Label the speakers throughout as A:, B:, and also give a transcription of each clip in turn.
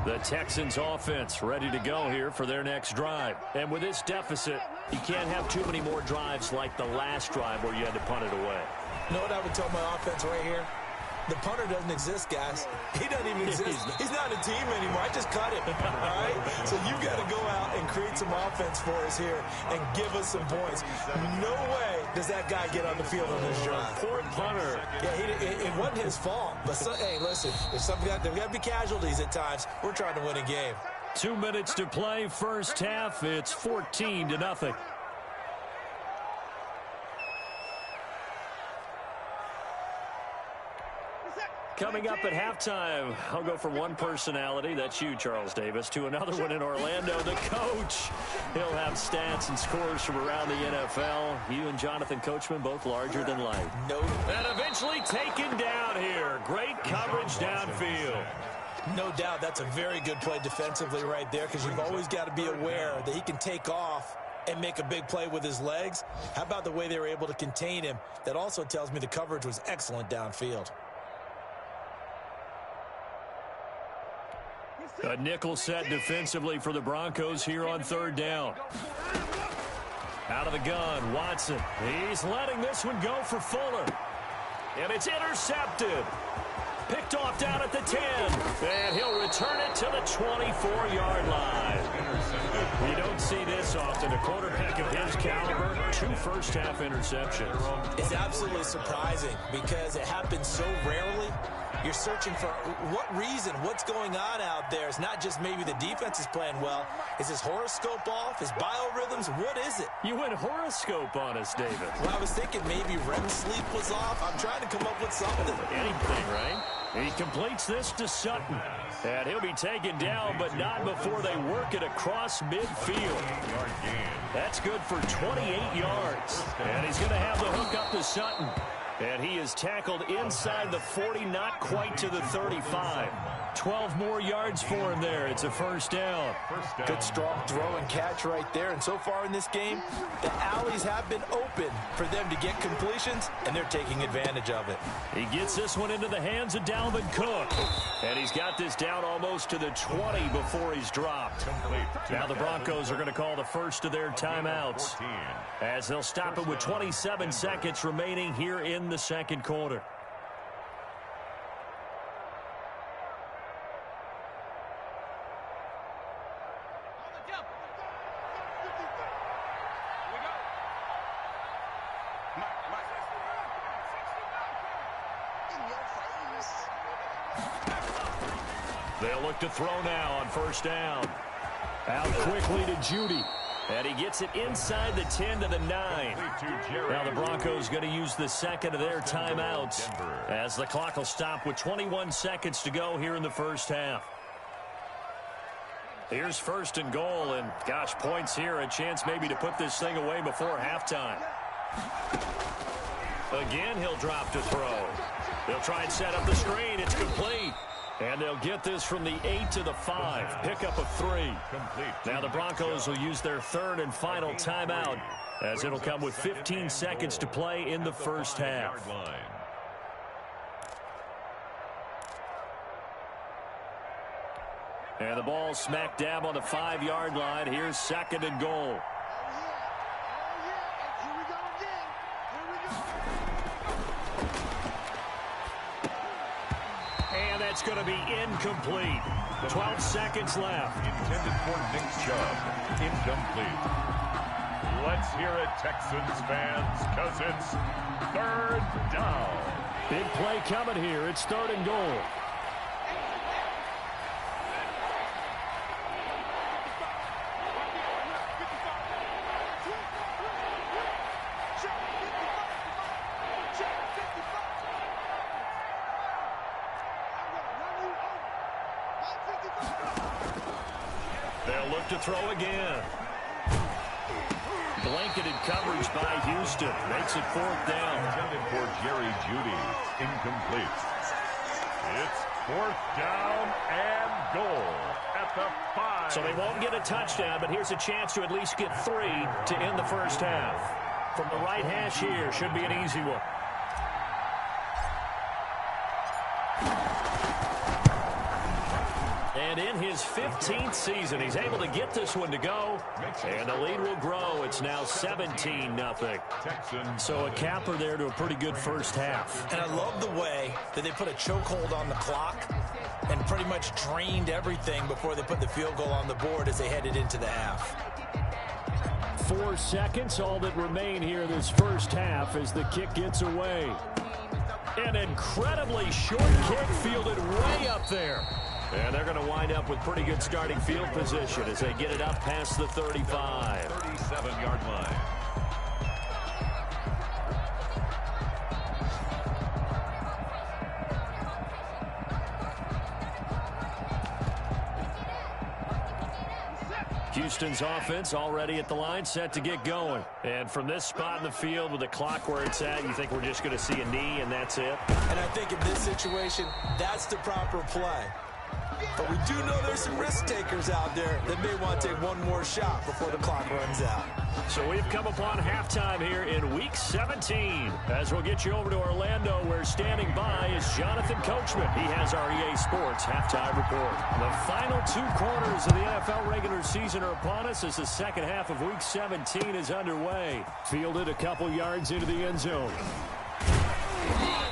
A: The Texans offense ready to go here for their next drive. And with this deficit, you can't have too many more drives like the last drive where you had to punt it away.
B: You know what I would tell my offense right here? The punter doesn't exist, guys. He doesn't even exist. He's not a team anymore. I just cut him, all right? So you've got to go out and create some offense for us here and give us some points. No way does that guy get on the field on this drive.
A: Poor punter.
B: Yeah, it wasn't his fault. But, hey, listen, there's got to be casualties at times. We're trying to win a game.
A: 2 minutes to play, first half. It's 14-0. Coming up at halftime, I'll go from one personality, that's you, Charles Davis, to another one in Orlando, the coach. He'll have stats and scores from around the NFL. You and Jonathan Coachman both larger than life.
B: No.
A: And eventually taken down here. Great coverage downfield.
B: No doubt that's a very good play defensively right there, because you've always got to be aware that he can take off and make a big play with his legs. How about the way they were able to contain him? That also tells me the coverage was excellent downfield.
A: A nickel set defensively for the Broncos here on third down. Out of the gun, Watson. He's letting this one go for Fuller. And it's intercepted. Picked off down at the 10. And he'll return it to the 24-yard line. You don't see this often. A quarterback of his caliber, 2 first-half interceptions.
B: It's absolutely surprising because it happens so rarely. You're searching for what reason, what's going on out there. It's not just maybe the defense is playing well. Is his horoscope off? His biorhythms? What is it?
A: You went horoscope on us, David.
B: Well, I was thinking maybe REM sleep was off. I'm trying to come up with something.
A: Anything, right? He completes this to Sutton. And he'll be taken down, but not before they work it across midfield. That's good for 28 yards. And he's going to have the hook up to Sutton. And he is tackled inside the 40, not quite to the 35. 12 more yards for him there. It's a first down.
B: Good strong throw and catch right there. And so far in this game, the alleys have been open for them to get completions, and they're taking advantage of it.
A: He gets this one into the hands of Dalvin Cook. And he's got this down almost to the 20 before he's dropped. Now the Broncos are going to call the first of their timeouts, as they'll stop it with 27 seconds remaining here in the second quarter. They'll look to throw now on first down. Out quickly to Judy. And he gets it inside the 10 to the 9. Now the Broncos going to use the second of their timeouts, as the clock will stop with 21 seconds to go here in the first half. Here's first and goal, and gosh, points here, a chance maybe to put this thing away before halftime. Again, he'll drop to throw. They'll try and set up the screen. It's complete. And they'll get this from the 8 to the 5. Pickup of 3. Now the Broncos will use their third and final timeout, as it'll come with 15 seconds to play in the first half. And the ball smack dab on the 5-yard line. Here's second and goal. And that's going to be incomplete. 12 seconds left.
C: Intended for Nick Chubb. Incomplete. Let's hear it, Texans fans, because it's third down.
A: Big play coming here. It's third and goal. They'll look to throw again. Blanketed coverage by Houston. Makes it fourth down.
C: Intended for Jerry Judy. Incomplete. It's fourth down and goal at the 5.
A: So they won't get a touchdown, but here's a chance to at least get 3 to end the first half. From the right hash here, should be an easy one. And And in his 15th season, he's able to get this one to go. And the lead will grow. It's now 17-0. So a capper there to a pretty good first half.
B: And I love the way that they put a chokehold on the clock and pretty much drained everything before they put the field goal on the board as they headed into the half.
A: 4 seconds, all that remain here this first half as the kick gets away. An incredibly short kick fielded way up there. And they're going to wind up with pretty good starting field position as they get it up past the 35.
C: 37-yard line.
A: Houston's offense already at the line, set to get going. And from this spot in the field with the clock where it's at, you think we're just going to see a knee and that's it?
B: And I think in this situation, that's the proper play. But we do know there's some risk takers out there that may want to take one more shot before the clock runs out.
A: So we've come upon halftime here in Week 17. As we'll get you over to Orlando, where standing by is Jonathan Coachman. He has our EA Sports halftime report. The final 2 quarters of the NFL regular season are upon us as the second half of Week 17 is underway. Fielded a couple yards into the end zone.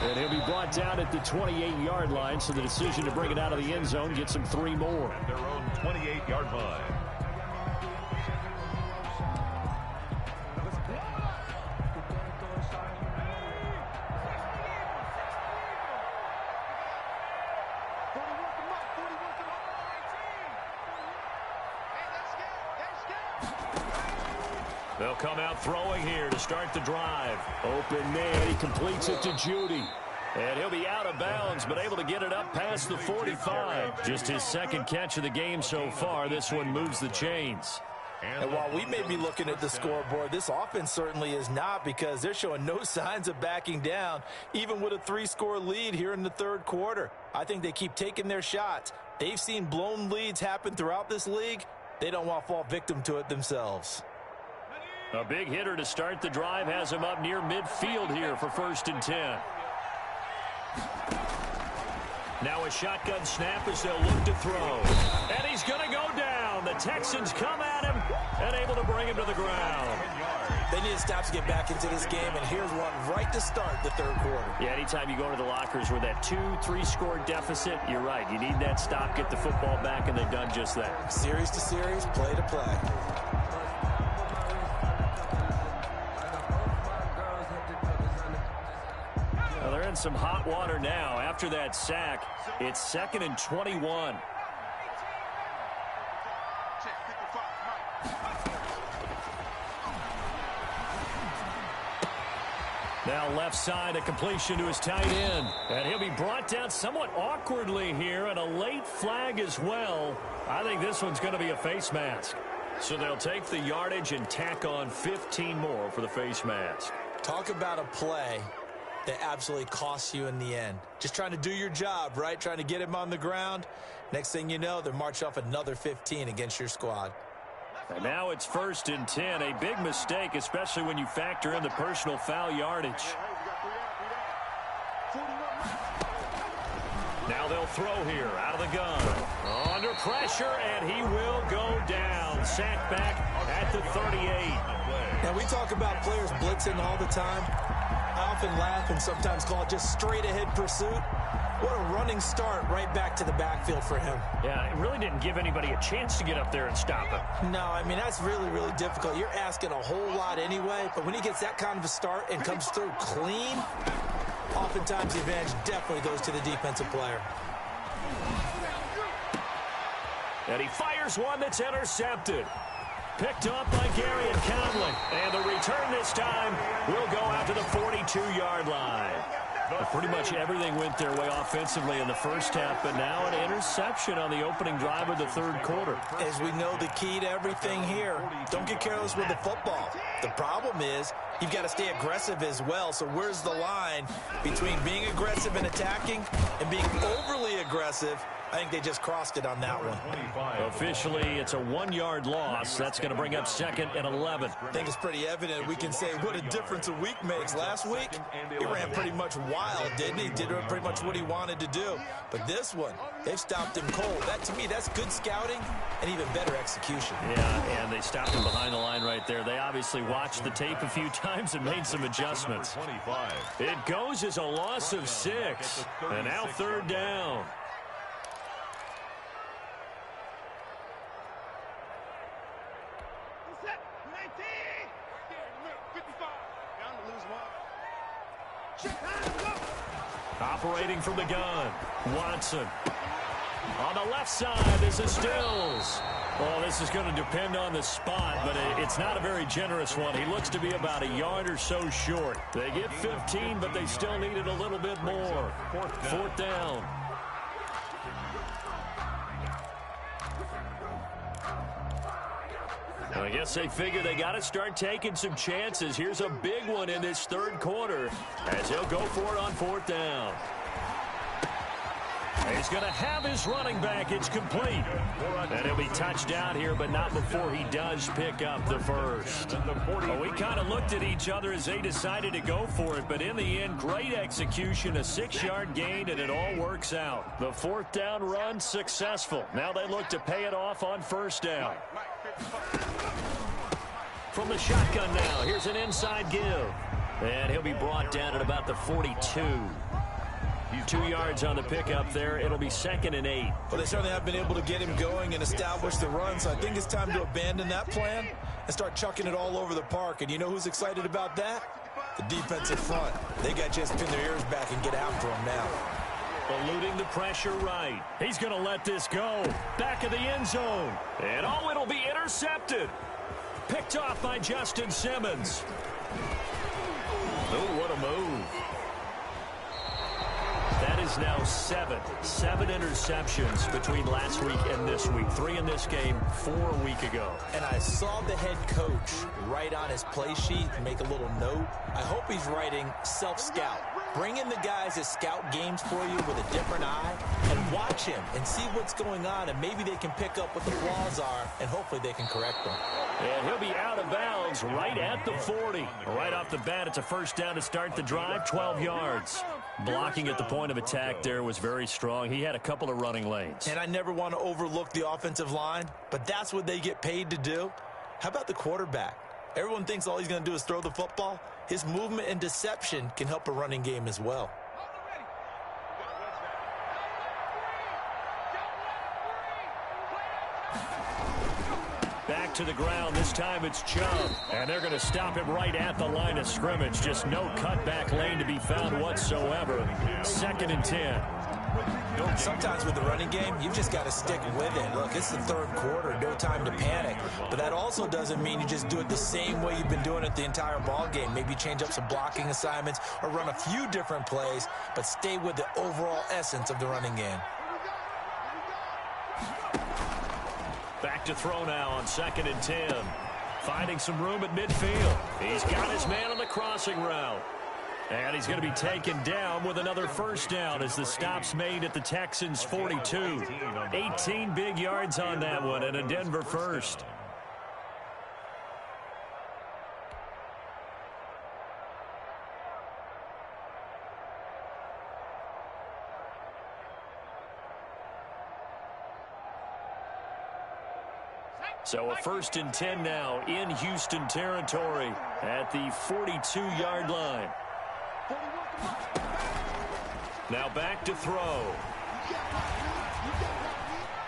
A: And he'll be brought down at the 28-yard line, so the decision to bring it out of the end zone gets him 3 more.
C: At their own 28-yard line.
A: They'll come out throwing here to start the drive. Open man, he completes it to Judy. And he'll be out of bounds, but able to get it up past the 45. Just his second catch of the game so far. This one moves the chains.
B: And while we may be looking at the scoreboard, this offense certainly is not, because they're showing no signs of backing down, even with a 3-score lead here in the third quarter. I think they keep taking their shots. They've seen blown leads happen throughout this league. They don't want to fall victim to it themselves.
A: A big hitter to start the drive has him up near midfield here for 1st and 10. Now a shotgun snap as they'll look to throw. And he's going to go down. The Texans come at him and able to bring him to the ground.
B: They need to stop to get back into this game, and here's one right to start the third quarter.
A: Yeah, anytime you go to the lockers with that 2-3-score deficit, you're right. You need that stop, get the football back, and they've done just that.
B: Series to series, play to play.
A: Well, they're in some hot water now. After that sack, it's 2nd and 21. Now left side, a completion to his tight end. And he'll be brought down somewhat awkwardly here, and a late flag as well. I think this one's going to be a face mask. So they'll take the yardage and tack on 15 more for the face mask.
B: Talk about a play that absolutely costs you in the end. Just trying to do your job, right? Trying to get him on the ground. Next thing you know, they're marching off another 15 against your squad.
A: And now it's 1st and 10. A big mistake, especially when you factor in the personal foul yardage. Now they'll throw here out of the gun. Under pressure, and he will go down. Sacked back at the 38.
B: Now, we talk about players blitzing all the time. I often laugh and sometimes call it just straight-ahead pursuit. What a running start right back to the backfield for him.
A: Yeah, it really didn't give anybody a chance to get up there and stop him.
B: No, I mean, that's really, really difficult. You're asking a whole lot anyway, but when he gets that kind of a start and comes through clean, oftentimes the advantage definitely goes to the defensive player.
A: And he fires one that's intercepted. Picked up by Gary and Conley. And the return this time will go out to the 42-yard line. Pretty much everything went their way offensively in the first half, but now an interception on the opening drive of the third quarter.
B: As we know, the key to everything here, don't get careless with the football. The problem is you've got to stay aggressive as well. So where's the line between being aggressive and attacking and being overly aggressive? I think they just crossed it on that one.
A: Officially, it's a 1-yard loss. That's going to bring up 2nd and 11.
B: I think it's pretty evident. We can say what a difference a week makes. Last week, he ran pretty much wild, didn't he? Did pretty much what he wanted to do. But this one, they've stopped him cold. That, to me, that's good scouting and even better execution.
A: Yeah, and they stopped him behind the line right there. They obviously watched the tape a few times and made some adjustments. It goes as a loss of 6. And now 3rd down. Operating from the gun, Watson. On the left side, this is Stills. Well, this is going to depend on the spot, but it's not a very generous one. He looks to be about a yard or so short. They get 15, but they still needed a little bit more. 4th down. I guess they figure they got to start taking some chances. Here's a big one in this 3rd quarter as he'll go for it on 4th down. He's going to have his running back. It's complete. And he'll be touched down here, but not before he does pick up the first. Well, we kind of looked at each other as they decided to go for it, but in the end, great execution, a 6-yard gain, and it all works out. The 4th down run successful. Now they look to pay it off on 1st down. From the shotgun now, here's an inside give. And he'll be brought down at about the 42. 2 yards on the pickup there. It'll be 2nd and 8.
B: Well, they certainly have been able to get him going and establish the run, so I think it's time to abandon that plan and start chucking it all over the park. And you know who's excited about that? The defensive front. They got to just pin their ears back and get after him now.
A: Eluding the pressure right. He's going to let this go. Back of the end zone. And oh, it'll be intercepted. Picked off by Justin Simmons. Oh, what a move. That is now 7 interceptions between last week and this week. 3 in this game, 4 a week ago.
B: And I saw the head coach write on his play sheet, make a little note. I hope he's writing self-scout. Bring in the guys that scout games for you with a different eye and watch him and see what's going on, and maybe they can pick up what the flaws are, and hopefully they can correct them.
A: And he'll be out of bounds right at the 40. Right off the bat, it's a 1st down to start the drive, 12 yards. Blocking at the point of attack there was very strong. He had a couple of running lanes.
B: And I never want to overlook the offensive line, but that's what they get paid to do. How about the quarterback? Everyone thinks all he's going to do is throw the football. His movement and deception can help a running game as well.
A: Back to the ground. This time it's Chubb. And they're going to stop him right at the line of scrimmage. Just no cutback lane to be found whatsoever. 2nd and 10.
B: Sometimes with the running game, you've just got to stick with it. Look, it's the 3rd quarter, no time to panic. But that also doesn't mean you just do it the same way you've been doing it the entire ball game. Maybe change up some blocking assignments or run a few different plays, but stay with the overall essence of the running game.
A: Back to throw now on 2nd and 10. Finding some room at midfield. He's got his man on the crossing route. And he's going to be taken down with another 1st down as the stop's made at the Texans' 42. 18 big yards on that one and a Denver 1st. So a 1st and 10 now in Houston territory at the 42-yard line. Now back to throw.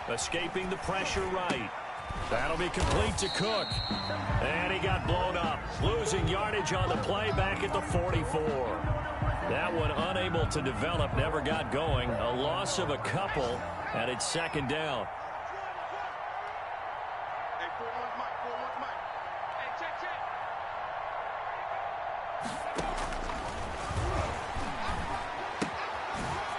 A: Escaping the pressure right. That'll be complete to Cook. And he got blown up. Losing yardage on the play back at the 44. That one unable to develop, never got going. A loss of a couple, and it's 2nd down.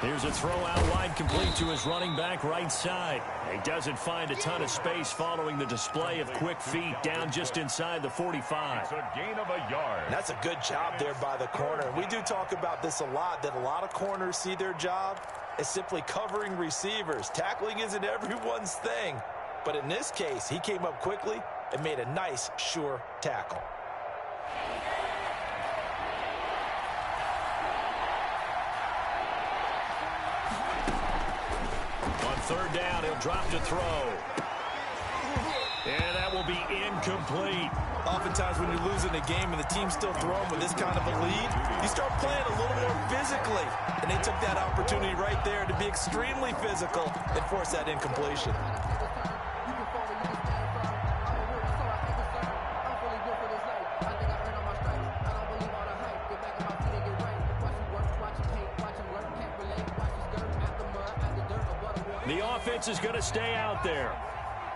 A: Here's a throw out wide, complete to his running back right side. He doesn't find a ton of space following the display of quick feet down just inside the 45.
C: It's a gain of a yard.
B: That's a good job there by the corner. We do talk about this a lot, that a lot of corners see their job as simply covering receivers. Tackling isn't everyone's thing. But in this case, he came up quickly and made a nice, sure tackle.
A: Third down, he'll drop to throw. And that will be incomplete.
B: Oftentimes when you're losing a game and the team's still throwing with this kind of a lead, you start playing a little more physically. And they took that opportunity right there to be extremely physical and force that incompletion.
A: The offense is going to stay out there.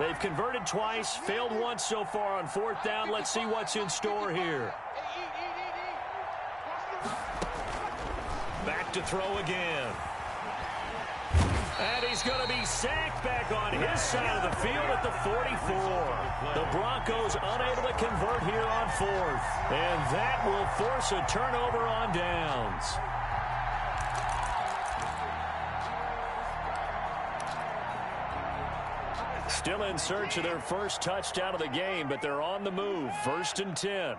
A: They've converted twice, failed once so far on fourth down. Let's see what's in store here. Back to throw again. And he's going to be sacked back on his side of the field at the 44. The Broncos unable to convert here on fourth. And that will force a turnover on downs. Still in search of their first touchdown of the game, but they're on the move. 1st and 10.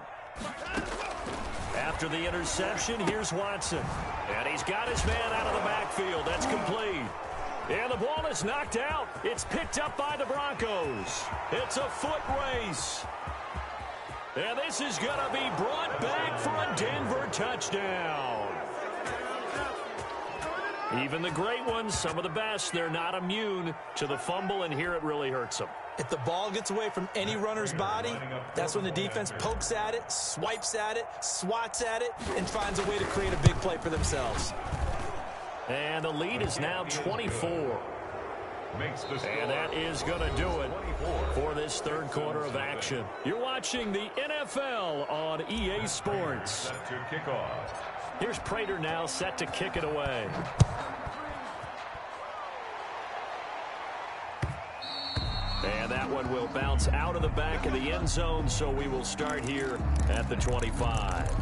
A: After the interception, here's Watson. And he's got his man out of the backfield. That's complete. And the ball is knocked out. It's picked up by the Broncos. It's a foot race. And this is going to be brought back for a Denver touchdown. Even the great ones, some of the best, they're not immune to the fumble, and here it really hurts them.
B: If the ball gets away from any runner's body, that's when the defense pokes at it, swipes at it, swats at it, and finds a way to create a big play for themselves.
A: And the lead is now 24. And that is going to do it for this third quarter of action. You're watching the NFL on EA Sports. Here's Prater now set to kick it away. And that one will bounce out of the back of the end zone, so we will start here at the 25.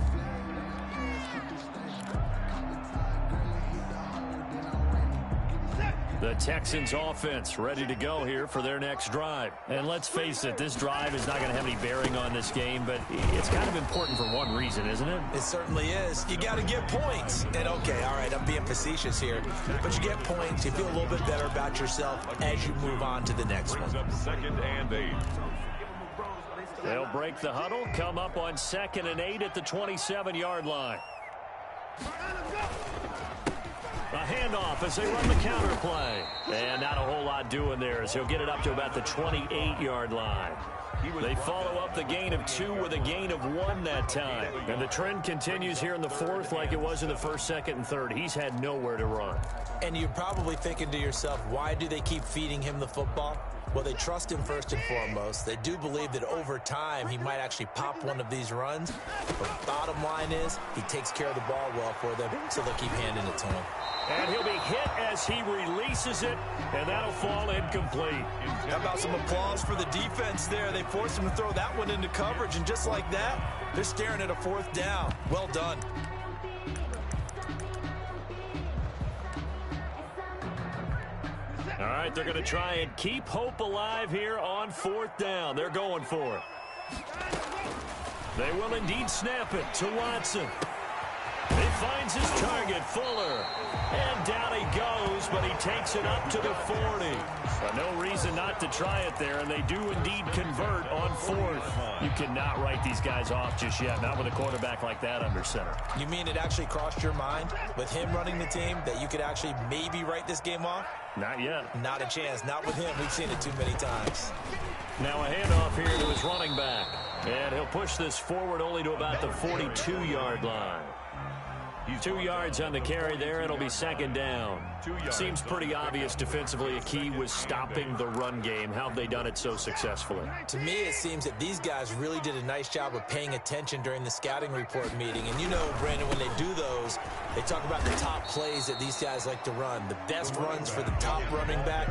A: The Texans offense ready to go here for their next drive. And let's face it, this drive is not going to have any bearing on this game, but it's kind of important for one reason, isn't it?
B: It certainly is. You got to get points. And okay, all right, I'm being facetious here, but you get points. You feel a little bit better about yourself as you move on to the next one.
C: 2nd and 8.
A: They'll break the huddle, come up on 2nd and 8 at the 27-yard line. A handoff as they run the counter play. And not a whole lot doing there as he'll get it up to about the 28-yard line. They follow up the gain of 2 with a gain of 1 that time. And the trend continues here in the fourth like it was in the 1st, 2nd, and 3rd. He's had nowhere to run.
B: And you're probably thinking to yourself, why do they keep feeding him the football? Well, they trust him first and foremost. They do believe that over time he might actually pop one of these runs. But the bottom line is he takes care of the ball well for them, so they'll keep handing it to him.
A: And he'll be hit as he releases it, and that'll fall incomplete.
B: How about some applause for the defense there? They forced him to throw that one into coverage, and just like that, they're staring at a 4th down. Well done.
A: All right, they're going to try and keep hope alive here on 4th down. They're going for it. They will indeed snap it to Watson. He finds his target, Fuller. And down he goes, but he takes it up to the 40. But no reason not to try it there, and they do indeed convert on 4th. You cannot write these guys off just yet, not with a quarterback like that under center.
B: You mean it actually crossed your mind with him running the team that you could actually maybe write this game off?
A: Not yet.
B: Not a chance. Not with him. We've seen it too many times.
A: Now a handoff here to his running back. And he'll push this forward only to about the 42-yard line.
C: He's
A: 2 yards on the carry there. It'll be second down. Seems pretty obvious defensively a key was stopping the run game. How have they done it so successfully?
B: To me, it seems that these guys really did a nice job of paying attention during the scouting report meeting. And you know, Brandon, when they do those, they talk about the top plays that these guys like to run. The best runs for the top running back,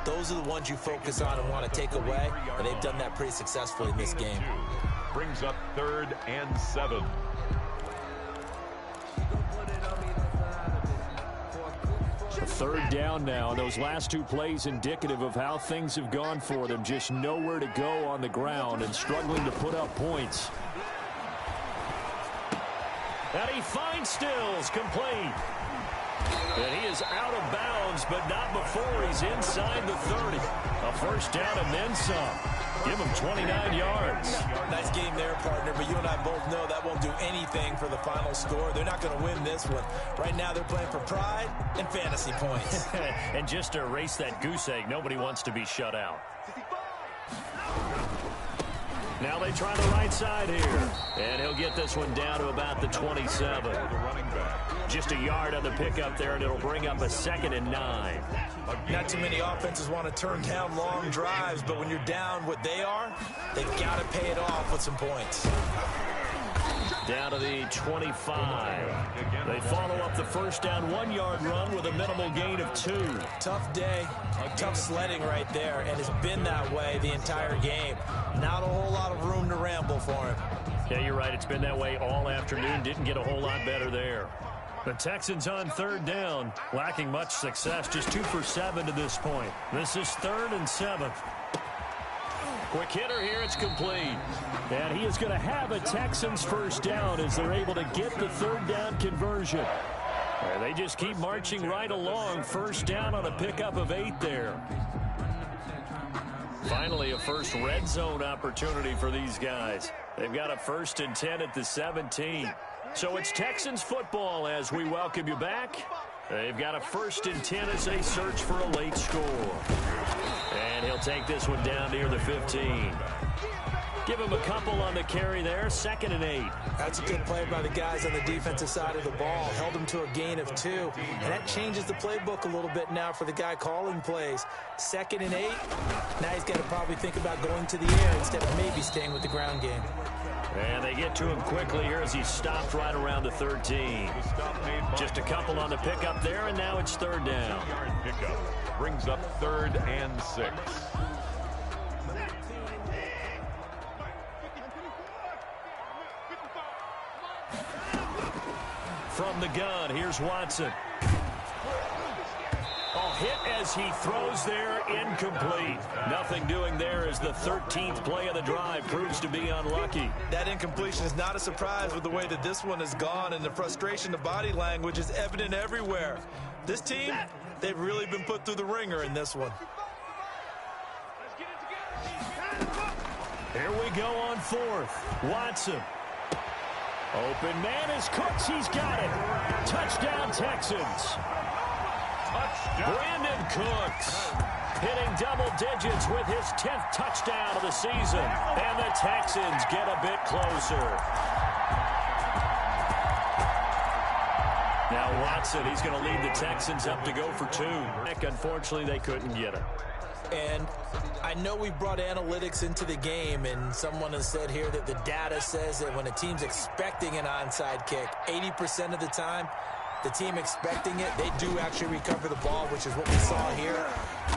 B: those are the ones you focus on and want to take away. And they've done that pretty successfully in this game.
C: Brings up 3rd and 7.
A: Third down now. Those last 2 plays indicative of how things have gone for them. Just nowhere to go on the ground and struggling to put up points. And he finds Stills, complete. And he is out of bounds, but not before he's inside the 30. A first down and then some. Give him 29 yards.
B: Nice game there, partner, but you and I both know that won't do anything for the final score. They're not going to win this one. Right now they're playing for pride and fantasy points.
A: And just to erase that goose egg, nobody wants to be shut out. Now they try the right side here. And he'll get this one down to about the 27. Just a yard on the pickup there, and it'll bring up a 2nd and 9.
B: Not too many offenses want to turn down long drives, but when you're down what they are, they've got to pay it off with some points.
A: Down to the 25. They follow up the first down 1-yard run with a minimal gain of 2.
B: Tough day, tough sledding right there, and it's been that way the entire game. Not a whole lot of room to ramble for him.
A: Yeah, you're right. It's been that way all afternoon. Didn't get a whole lot better there. The Texans on 3rd down, lacking much success, just 2 for 7 to this point. This is 3rd and 7. Quick hitter here, it's complete. And he is going to have a Texans first down as they're able to get the 3rd down conversion. And they just keep marching right along. First down on a pickup of 8 there. Finally, a first red zone opportunity for these guys. They've got a 1st and 10 at the 17. So it's Texans football as we welcome you back. They've got a 1st and 10 as they search for a late score. And he'll take this one down near the 15. Give him a couple on the carry there. 2nd and 8.
B: That's a good play by the guys on the defensive side of the ball. Held him to a gain of 2. And that changes the playbook a little bit now for the guy calling plays. 2nd and 8. Now he's got to probably think about going to the air instead of maybe staying with the ground game.
A: And they get to him quickly here as he stopped right around the 13. Just a couple on the pickup there, and now it's 3rd down.
C: Pickup brings up 3rd and 6.
A: From the gun, here's Watson. Hit as he throws there, incomplete. Nothing doing there as the 13th play of the drive proves to be unlucky.
B: That incompletion is not a surprise with the way that this one has gone, and the frustration of body language is evident everywhere. This team, they've really been put through the ringer in this one.
A: Here we go on 4th. Watson. Open man is Cooks. He's got it. Touchdown, Texans. Brandon Cooks hitting double digits with his 10th touchdown of the season. And the Texans get a bit closer. Now Watson, he's going to lead the Texans up to go for 2. Unfortunately, they couldn't get it.
B: And I know we brought analytics into the game, and someone has said here that the data says that when a team's expecting an onside kick, 80% of the time, the team expecting it, they do actually recover the ball, which is what we saw here.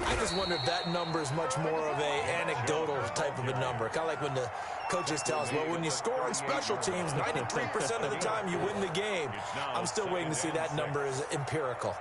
B: I just wonder if that number is much more of a anecdotal type of a number. Kind of like when the coaches tell us, well, when you score on special teams, 93% of the time you win the game. I'm still waiting to see that number is empirical.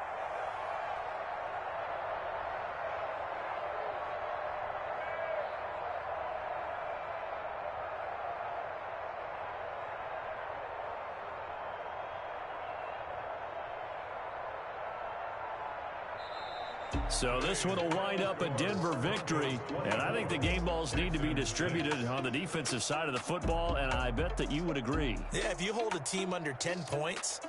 A: So this one will wind up a Denver victory, and I think the game balls need to be distributed on the defensive side of the football, and I bet that you would agree.
B: Yeah, if you hold a team under 10 points,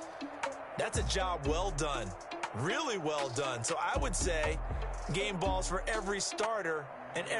B: that's a job well done, really well done. So I would say game balls for every starter and every